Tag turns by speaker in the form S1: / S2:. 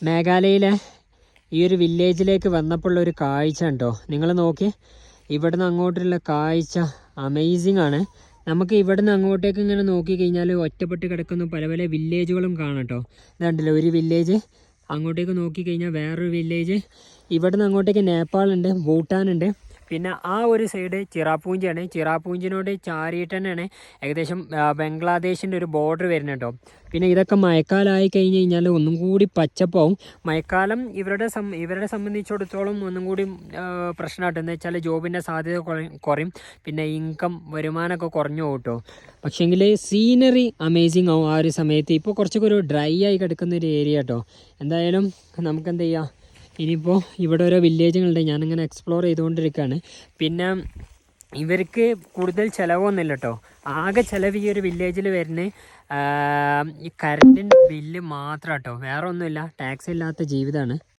S1: മേഘാലയയിലെ ഈ ഒരു വില്ലേജിലേക്ക് വന്നപ്പോൾ ഒരു കാഴ്ച ഉണ്ടോ, നിങ്ങൾ നോക്കി. ഇവിടുന്ന് അങ്ങോട്ടുള്ള കാഴ്ച അമേസിങ് ആണ്. നമുക്ക് ഇവിടുന്ന് അങ്ങോട്ടേക്ക് ഇങ്ങനെ നോക്കിക്കഴിഞ്ഞാൽ ഒറ്റപ്പെട്ട് കിടക്കുന്ന പല പല വില്ലേജുകളും കാണാം കേട്ടോ. ഇതുണ്ടല്ലോ ഒരു വില്ലേജ്, അങ്ങോട്ടേക്ക് നോക്കിക്കഴിഞ്ഞാൽ വേറൊരു വില്ലേജ്. ഇവിടുന്ന് അങ്ങോട്ടേക്ക് നേപ്പാളുണ്ട്, ഭൂട്ടാനുണ്ട്, പിന്നെ ആ ഒരു സൈഡ് ചിറാപൂഞ്ചിയാണ്. ചിറാപൂഞ്ചിനോട് ചാരിയിട്ട് തന്നെയാണ് ഏകദേശം ബംഗ്ലാദേശിൻ്റെ ഒരു ബോർഡർ വരുന്നത് കേട്ടോ. പിന്നെ ഇതൊക്കെ മഴക്കാലമായി കഴിഞ്ഞ് കഴിഞ്ഞാൽ ഒന്നും കൂടി പച്ചപ്പാവും. മഴക്കാലം ഇവരുടെ സംബന്ധിച്ചിടത്തോളം ഒന്നും കൂടി പ്രശ്നമായിട്ട് എന്ന് വെച്ചാൽ ജോബിൻ്റെ സാധ്യത കുറയും, പിന്നെ ഇൻകം വരുമാനമൊക്കെ കുറഞ്ഞു പോകും കേട്ടോ. പക്ഷേങ്കിൽ സീനറി അമേസിങ് ആവും ആ ഒരു സമയത്ത്. ഇപ്പോൾ കുറച്ചൊക്കെ ഒരു ഡ്രൈ ആയി കിടക്കുന്ന ഒരു ഏരിയ കേട്ടോ. എന്തായാലും നമുക്കെന്ത് ചെയ്യാം, ഇനിയിപ്പോൾ ഇവിടെ ഓരോ വില്ലേജുകളുണ്ട്, ഞാനിങ്ങനെ എക്സ്പ്ലോർ ചെയ്തുകൊണ്ടിരിക്കുകയാണ്. പിന്നെ ഇവർക്ക് കൂടുതൽ ചിലവൊന്നുമില്ല കേട്ടോ. ആകെ ചിലവ് ഈ ഒരു വില്ലേജിൽ വരുന്നത് ഈ കറണ്ടിൻ്റെ ബില്ല് മാത്രം കേട്ടോ, വേറെ ഒന്നുമില്ല. ടാക്സ് ഇല്ലാത്ത ജീവിതമാണ്.